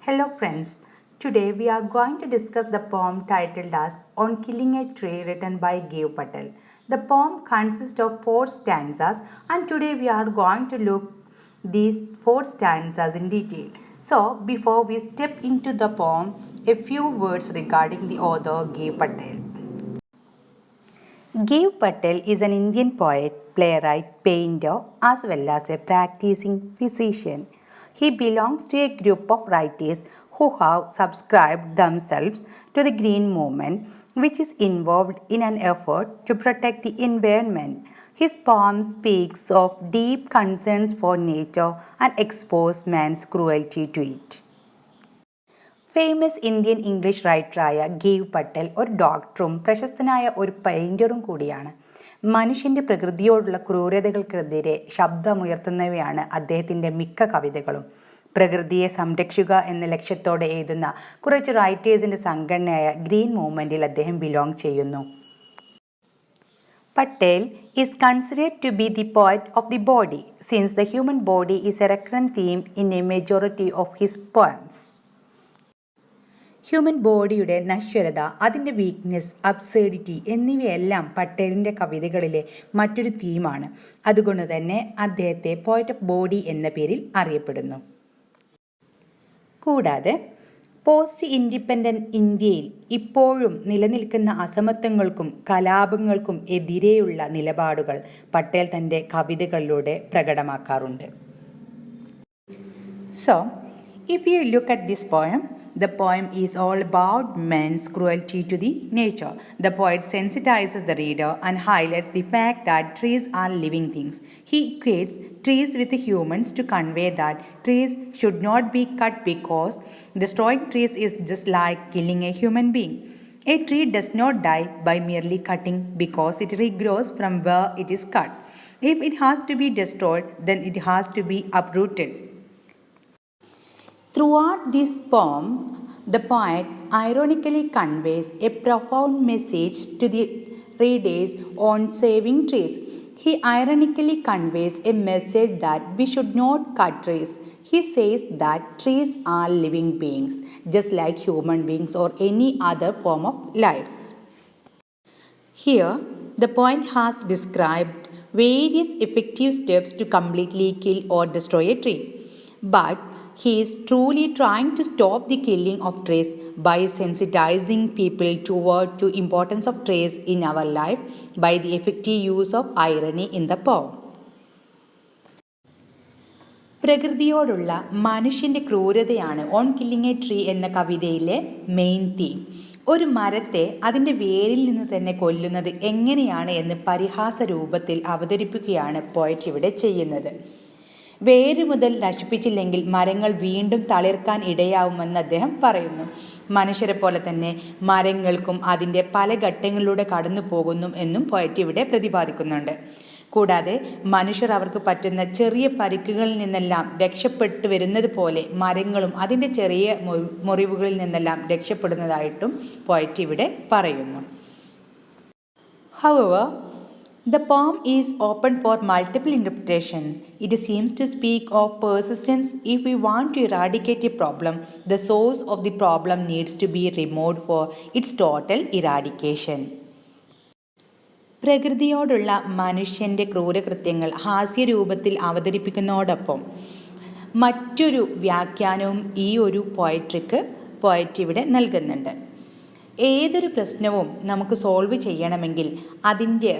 Hello friends, today we are going to discuss the poem titled as On Killing a Tree written by Giv Patel. The poem consists of 4 stanzas and today we are going to look these 4 stanzas in detail. So before we step into the poem, a few words regarding the author Giv Patel. Giv Patel is an Indian poet, playwright, painter, as well as a practicing physician. He belongs to a group of writers who have subscribed themselves to the Green Movement, which is involved in an effort to protect the environment. His poem speaks of deep concerns for nature and expose man's cruelty to it. Famous Indian English റൈറ്ററായ ഗീവ് പട്ടേൽ ഒരു ഡോക്ടറും പ്രശസ്തനായ ഒരു പെയിൻറ്ററും കൂടിയാണ്. മനുഷ്യൻ്റെ പ്രകൃതിയോടുള്ള ക്രൂരതകൾക്കെതിരെ ശബ്ദമുയർത്തുന്നവയാണ് അദ്ദേഹത്തിൻ്റെ മിക്ക കവിതകളും. പ്രകൃതിയെ സംരക്ഷിക്കുക എന്ന ലക്ഷ്യത്തോടെ എഴുതുന്ന കുറച്ച് റൈറ്റേഴ്സിൻ്റെ സംഘടനയായ ഗ്രീൻ മൂവ്മെൻറ്റിൽ അദ്ദേഹം ബിലോങ് ചെയ്യുന്നു. Patel is considered to be the poet of the body, since the human body is a recurrent theme in a majority of his poems. Human ബോഡിയുടെ നശ്വരത, അതിൻ്റെ വീക്ക്നെസ്, അബ്സേർഡിറ്റി എന്നിവയെല്ലാം പട്ടേലിൻ്റെ കവിതകളിലെ മറ്റൊരു തീമാണ്. അതുകൊണ്ട് തന്നെ അദ്ദേഹത്തെ പോയറ്റ് ഓഫ് ബോഡി എന്ന പേരിൽ അറിയപ്പെടുന്നു. കൂടാതെ പോസ്റ്റ് ഇൻഡിപെൻഡൻറ്റ് ഇന്ത്യയിൽ ഇപ്പോഴും നിലനിൽക്കുന്ന അസമത്വങ്ങൾക്കും കലാപങ്ങൾക്കും എതിരെയുള്ള നിലപാടുകൾ പട്ടേൽ തൻ്റെ കവിതകളിലൂടെ പ്രകടമാക്കാറുണ്ട്. So, if you look at this poem, the poem is all about man's cruelty to the nature. The poet sensitizes the reader and highlights the fact that trees are living things. He equates trees with humans to convey that trees should not be cut because destroying trees is just like killing a human being. A tree does not die by merely cutting because it regrows from where it is cut. If it has to be destroyed, then it has to be uprooted. Throughout this poem, the poet ironically conveys a profound message to the readers on saving trees. He ironically conveys a message that we should not cut trees. He says that trees are living beings, just like human beings or any other form of life. Here, the poet has described various effective steps to completely kill or destroy a tree. But he is truly trying to stop the killing of trees by sensitizing people toward the importance of trees in our life by the effective use of irony in the poem. പ്രകൃതിയോടുള്ള മനുഷ്യൻ്റെ ക്രൂരതയാണ് on killing A tree എന്ന കവിതയിലെ main theme. ഒരു മരത്തെ അതിൻ്റെ വേരിൽ നിന്ന് തന്നെ കൊല്ലുന്നത് എങ്ങനെയാണ് എന്ന് പരിഹാസ രൂപത്തിൽ അവതരിപ്പിക്കുകയാണ് പോയറ്റ് ഇവിടെ ചെയ്യുന്നത്. വേര് മുതൽ നശിപ്പിച്ചില്ലെങ്കിൽ മരങ്ങൾ വീണ്ടും തളിർക്കാൻ ഇടയാവുമെന്ന് അദ്ദേഹം പറയുന്നു. മനുഷ്യരെ പോലെ തന്നെ മരങ്ങൾക്കും അതിൻ്റെ പല ഘട്ടങ്ങളിലൂടെ കടന്നു പോകുന്നു എന്നും പോയറ്റ് ഇവിടെ പ്രതിപാദിക്കുന്നുണ്ട്. കൂടാതെ മനുഷ്യർ അവർക്ക് പറ്റുന്ന ചെറിയ പരിക്കുകളിൽ നിന്നെല്ലാം രക്ഷപ്പെട്ടു വരുന്നത് പോലെ മരങ്ങളും അതിൻ്റെ ചെറിയ മുറിവുകളിൽ നിന്നെല്ലാം രക്ഷപ്പെടുന്നതായിട്ടും പോയറ്റ് ഇവിടെ പറയുന്നു. However, the poem is open for multiple interpretations. It seems to speak of persistence. If we want to eradicate a problem, the source of the problem needs to be removed for its total eradication. പ്രകൃതിയോടുള്ള മനുഷ്യൻ്റെ ക്രൂരകൃത്യങ്ങൾ ഹാസ്യരൂപത്തിൽ അവതരിപ്പിക്കുന്നതോടൊപ്പം മറ്റൊരു വ്യാഖ്യാനവും ഈ ഒരു poet ഇവിടെ നൽകുന്നുണ്ട്. ഏതൊരു പ്രശ്നവും നമുക്ക് സോൾവ് ചെയ്യണമെങ്കിൽ അതിൻ്റെ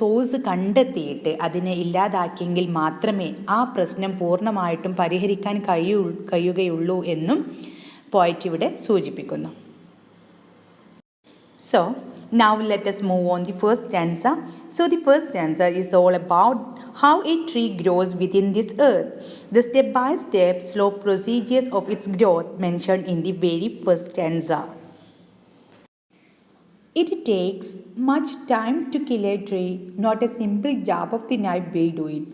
സോഴ്സ് കണ്ടെത്തിയിട്ട് അതിനെ ഇല്ലാതാക്കിയെങ്കിൽ മാത്രമേ ആ പ്രശ്നം പൂർണ്ണമായിട്ടും പരിഹരിക്കാൻ കഴിയുകയുള്ളൂ എന്നും പോയറ്റ് ഇവിടെ സൂചിപ്പിക്കുന്നു. So, now let us move on the first stanza. So the first stanza is all about how a tree grows within this earth. The step-by-step slow procedures of its growth mentioned in the very first stanza. It takes much time to kill a tree, not a simple jab of the knife will do it.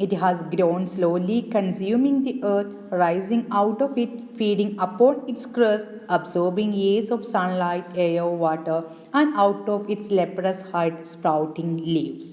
It has grown slowly, consuming the earth, rising out of it, feeding upon its crust, absorbing years of sunlight, air, water, and out of its leprous hide sprouting leaves.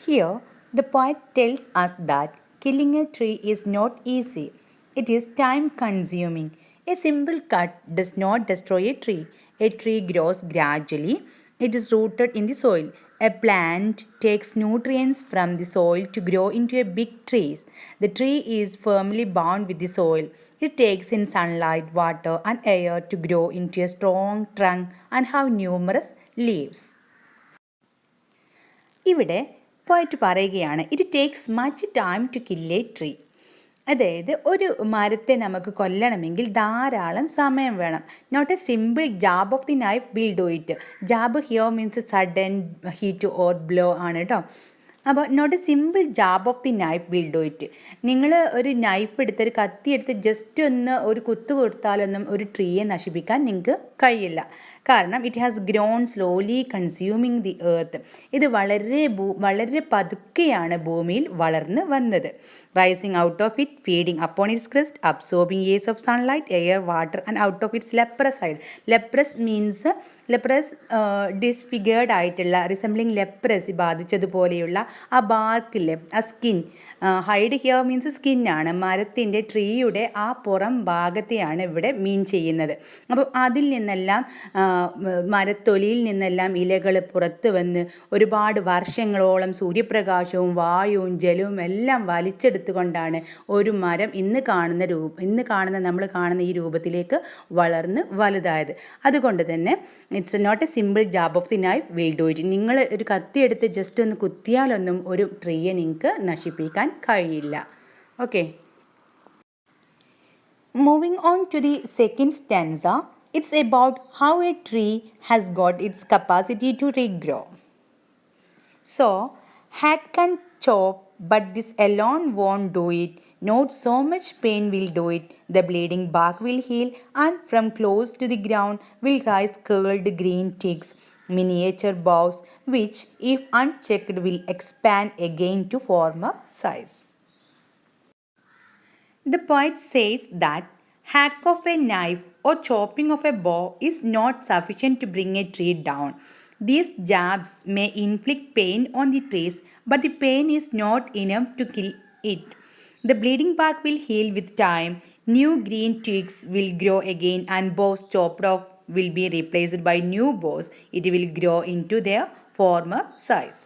Here, the poet tells us that killing a tree is not easy. It is time consuming. A simple cut does not destroy a tree. A tree grows gradually. It is rooted in the soil. A plant takes nutrients from the soil to grow into a big tree. The tree is firmly bound with the soil. It takes in sunlight, water, and air to grow into a strong trunk and have numerous leaves. ഇവിടെ പോയിട്ട് പറയുകയാണ് it takes much time to kill a tree. അതായത് ഒരു മരത്തെ നമുക്ക് കൊല്ലണമെങ്കിൽ ധാരാളം സമയം വേണം. Not a simple jab of the knife will do it. Jab here means sudden heat or blow ആണ് കേട്ടോ. അപ്പോൾ not a simple jab of the knife will do it. നിങ്ങൾ ഒരു നൈഫ് എടുത്ത് ഒരു കത്തി എടുത്ത് ജസ്റ്റ് ഒന്ന് ഒരു കുത്തു കൊടുത്താലൊന്നും ഒരു ട്രീയെ നശിപ്പിക്കാൻ നിങ്ങൾക്ക് കഴിയില്ല. കാരണം it has grown slowly consuming the earth. ഇത് വളരെ പതുക്കെയാണ് ഭൂമിയിൽ വളർന്ന് വന്നത്. Rising out of it, feeding upon its crust, absorbing ace of sunlight, air, water and out of its leprous side. Leprous means disfigured ആയിട്ടുള്ള റിസംബ്ലിങ് ലെപ്രസി ബാധിച്ചതുപോലെയുള്ള ആ ബാർക്കില്ലേ, ആ സ്കിൻ. ഹൈഡ് ഹിയർ മീൻസ് സ്കിന്നാണ്. മരത്തിൻ്റെ ട്രീയുടെ ആ പുറം ഭാഗത്തെയാണ് ഇവിടെ മീൻ ചെയ്യുന്നത്. അപ്പോൾ അതിൽ നിന്നെല്ലാം മരത്തൊലിയിൽ നിന്നെല്ലാം ഇലകൾ പുറത്ത് വന്ന് ഒരുപാട് വർഷങ്ങളോളം സൂര്യപ്രകാശവും വായുവും ജലവും എല്ലാം വലിച്ചെടുത്തുകൊണ്ടാണ് ഒരു മരം ഇന്ന് നമ്മൾ കാണുന്ന ഈ രൂപത്തിലേക്ക് വളർന്ന് വലുതായത്. അതുകൊണ്ട് തന്നെ it's not a simple jab of the knife will do it. നിങ്ങൾ ഒരു കത്തിയെടുത്ത് ജസ്റ്റ് ഒന്ന് കുത്തിയാലൊന്നും ഒരു ട്രീയെ നിങ്ങൾക്ക് നശിപ്പിക്കാൻ കഴിയില്ല. Okay, moving on to the second stanza. It's about how a tree has got its capacity to regrow. So, hack can chop, but this alone won't do it. Not so much pain will do it. The bleeding bark will heal, and from close to the ground will rise curled green twigs, miniature boughs, which, if unchecked, will expand again to form a size. The poet says that hack of a knife or chopping of a bough is not sufficient to bring a tree down. These jabs may inflict pain on the trees, but the pain is not enough to kill it. The bleeding bark will heal with time, new green twigs will grow again, and boughs chopped off will be replaced by new boughs. It will grow into their former size.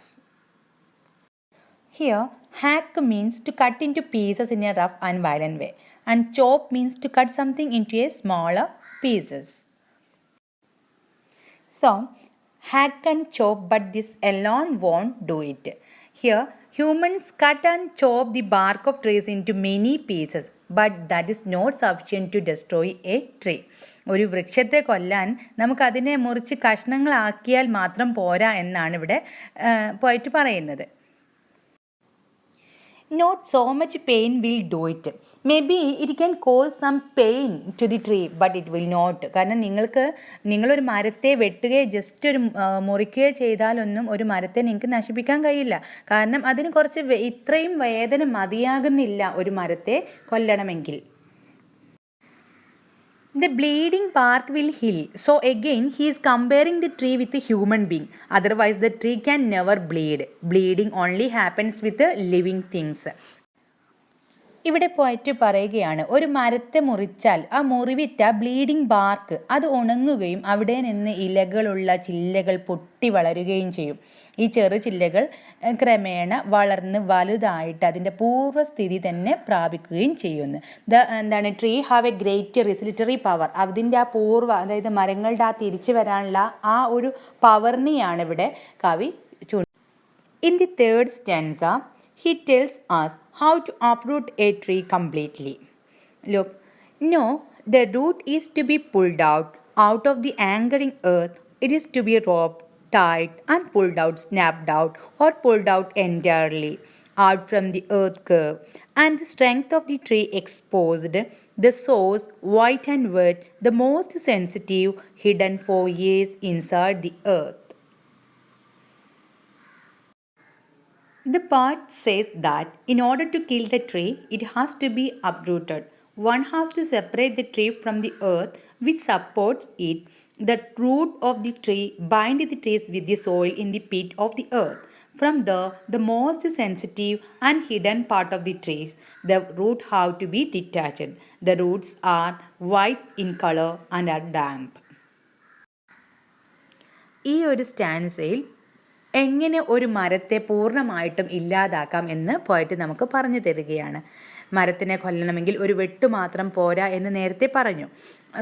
Here, hack means to cut into pieces in a rough and violent way, and chop means to cut something into a smaller pieces. So, hack and chop, but this alone won't do it. Here, humans cut and chop the bark of trees into many pieces, but that is not sufficient to destroy a tree. ഒരു വൃക്ഷത്തെ കൊല്ലാൻ നമുക്കതിനെ മുറിച്ച് കഷ്ണങ്ങളാക്കിയാൽ മാത്രം പോരാ എന്നാണ് ഇവിടെ പോയിട്ട് പറയുന്നത്. Not so much pain will do it. Maybe it can cause some pain to the tree, but it will not. കാരണം നിങ്ങളൊരു മരത്തെ വെട്ടുകയോ ജസ്റ്റ് ഒരു മുറിക്കുകയോ ചെയ്താലൊന്നും ഒരു മരത്തെ നിങ്ങൾക്ക് നശിപ്പിക്കാൻ കഴിയില്ല. കാരണം അതിന് കുറച്ച് ഇത്രയും വേദന മതിയാകുന്നില്ല ഒരു മരത്തെ കൊല്ലണമെങ്കിൽ. The bleeding bark will heal. So again, he is comparing the tree with a human being. Otherwise, the tree can never bleed. Bleeding only happens with the living things. ഇവിടെ പോയിട്ട് പറയുകയാണ്, ഒരു മരത്തെ മുറിച്ചാൽ ആ മുറിവിറ്റ ബ്ലീഡിംഗ് ബാർക്ക് അത് ഉണങ്ങുകയും അവിടെ നിന്ന് ഇലകളുള്ള ചില്ലകൾ പൊട്ടി വളരുകയും ചെയ്യും. ഈ ചെറു ചില്ലകൾ ക്രമേണ വളർന്ന് വലുതായിട്ട് അതിൻ്റെ പൂർവ്വസ്ഥിതി തന്നെ പ്രാപിക്കുകയും ചെയ്യുന്നു. എന്താണ്, tree have a great resiliatory power. അതിൻ്റെ ആ അതായത് മരങ്ങളുടെ ആ തിരിച്ചു വരാനുള്ള ആ ഒരു പവറിനെയാണ് ഇവിടെ കവി in the third stanza he tells us how to uproot a tree completely. Look, no, the root is to be pulled out of the anchoring earth. It is to be roped, tied and pulled out, snapped out or pulled out entirely out from the earth curve, and the strength of the tree exposed, the source white and wet, the most sensitive, hidden for years inside the earth. The poet says that in order to kill the tree, it has to be uprooted. One has to separate the tree from the earth which supports it. The root of the tree binds the trees with the soil in the pit of the earth. From the most sensitive and hidden part of the trees, the root have to be detached. The roots are white in color and are damp. ഈ ഒരു സ്റ്റാൻസയിൽ എങ്ങനെ ഒരു മരത്തെ പൂർണ്ണമായിട്ടും ഇല്ലാതാക്കാം എന്ന് പോയിട്ട് നമുക്ക് പറഞ്ഞു തരികയാണ്. മരത്തിനെ കൊല്ലണമെങ്കിൽ ഒരു വെട്ട് മാത്രം പോരാ എന്ന് നേരത്തെ പറഞ്ഞു.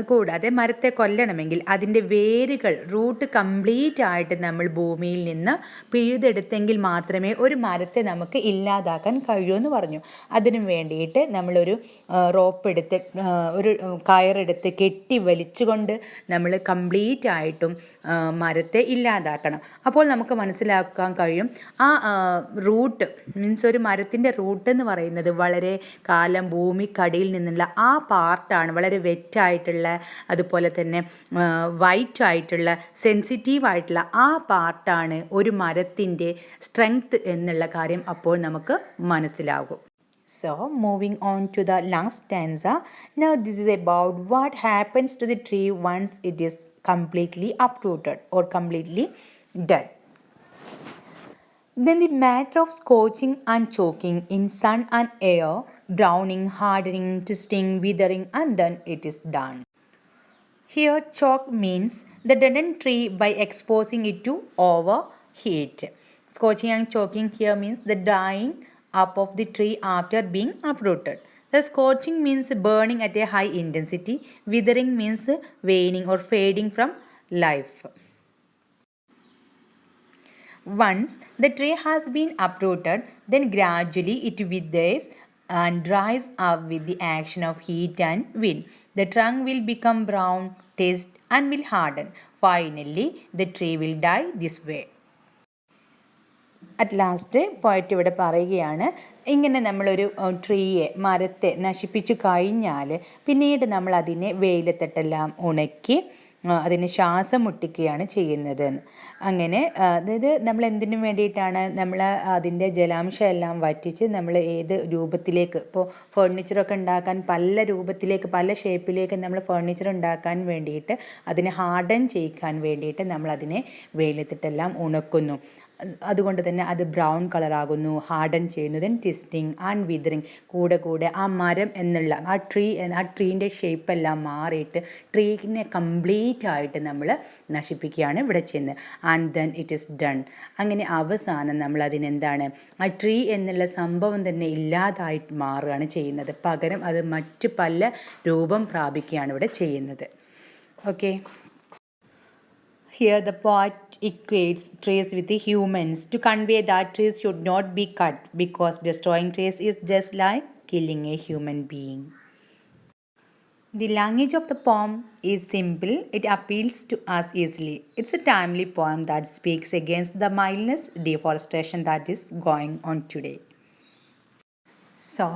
കൂടാതെ മരത്തെ കൊല്ലണമെങ്കിൽ അതിൻ്റെ വേരുകൾ റൂട്ട് കംപ്ലീറ്റ് ആയിട്ട് നമ്മൾ ഭൂമിയിൽ നിന്ന് പിഴുതെടുത്തെങ്കിൽ മാത്രമേ ഒരു മരത്തെ നമുക്ക് ഇല്ലാതാക്കാൻ കഴിയൂ എന്ന് പറഞ്ഞു. അതിനു വേണ്ടിയിട്ട് നമ്മളൊരു റോപ്പ് എടുത്ത് ഒരു കയറെടുത്ത് കെട്ടി വലിച്ചുകൊണ്ട് നമ്മൾ കംപ്ലീറ്റ് ആയിട്ടും മരത്തെ ഇല്ലാതാക്കണം. അപ്പോൾ നമുക്ക് മനസ്സിലാക്കാൻ കഴിയും ആ റൂട്ട് മീൻസ് ഒരു മരത്തിൻ്റെ റൂട്ട് എന്ന് പറയുന്നത് വളരെ കാലം ഭൂമിക്കടിയിൽ നിന്നുള്ള ആ പാർട്ടാണ് വളരെ വെറ്റായിട്ടുള്ള അതുപോലെ തന്നെ വൈറ്റ് ആയിട്ടുള്ള സെൻസിറ്റീവ് ആയിട്ടുള്ള ആ പാർട്ടാണ് ഒരു മരത്തിൻ്റെ സ്ട്രെങ്ത് എന്നുള്ള കാര്യം അപ്പോൾ നമുക്ക് മനസ്സിലാകും. So moving on to the last stanza. Now this is about what happens to the tree once it is completely uprooted or completely dead. Then the matter of scorching and choking in sun and air, browning, hardening, twisting, withering, and then it is done. Here choke means the deadened tree by exposing it to overheat. Scorching and choking here means the dying up of the tree after being uprooted. The scorching means burning at a high intensity. Withering means waning or fading from life. Once the tree has been uprooted, then gradually it withers and dries up with the action of heat and wind. The trunk will become brown, twist and will harden. Finally, the tree will die this way. At last പോയിട്ട് ഇവിടെ പറയുകയാണ്, ഇങ്ങനെ നമ്മളൊരു മരത്തെ നശിപ്പിച്ചു കഴിഞ്ഞാൽ പിന്നീട് നമ്മൾ അതിനെ വെയിലത്തിട്ടെല്ലാം ഉണക്കി അതിന് ശ്വാസം മുട്ടിക്കുകയാണ് ചെയ്യുന്നത്. അങ്ങനെ അതായത് നമ്മൾ എന്തിനു വേണ്ടിയിട്ടാണ് നമ്മൾ അതിൻ്റെ ജലാംശം എല്ലാം വറ്റിച്ച് നമ്മൾ ഏത് രൂപത്തിലേക്ക് ഇപ്പോൾ ഫർണിച്ചറൊക്കെ ഉണ്ടാക്കാൻ പല രൂപത്തിലേക്ക് പല ഷേപ്പിലേക്ക് നമ്മൾ ഫർണിച്ചർ ഉണ്ടാക്കാൻ വേണ്ടിയിട്ട് അതിനെ ഹാർഡൻ ചെയ്യിക്കാൻ വേണ്ടിയിട്ട് നമ്മളതിനെ വെയിലത്തിട്ടെല്ലാം ഉണക്കുന്നു. അതുകൊണ്ട് തന്നെ അത് ബ്രൗൺ കളറാകുന്നു, ഹാർഡൻ ചെയ്യുന്നത്, ട്വിസ്റ്റിങ് ആൻഡ് വിതറിങ് കൂടെ ആ മരം എന്നുള്ള ആ ട്രീൻ്റെ ഷേപ്പെല്ലാം മാറിയിട്ട് ട്രീനെ കംപ്ലീറ്റ് ആയിട്ട് നമ്മൾ നശിപ്പിക്കുകയാണ് ഇവിടെ ചെയ്യുന്നത്. And then it is done. അങ്ങനെ അവസാനം നമ്മൾ അതിനെന്താണ് ആ ട്രീ എന്നുള്ള സംഭവം തന്നെ ഇല്ലാതായിട്ട് മാറുകയാണ് ചെയ്യുന്നത്. പകരം അത് മറ്റ് പല രൂപം പ്രാപിക്കുകയാണ് ഇവിടെ ചെയ്യുന്നത്. Okay. Here the poet equates trees with the humans to convey that trees should not be cut because destroying trees is just like killing a human being. The language of the poem is simple. It appeals to us easily. It's a timely poem that speaks against the mindless deforestation that is going on today. So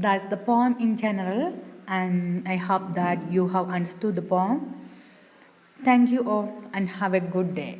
that's the poem in general, and I hope that you have understood the poem. Thank you all and have a good day.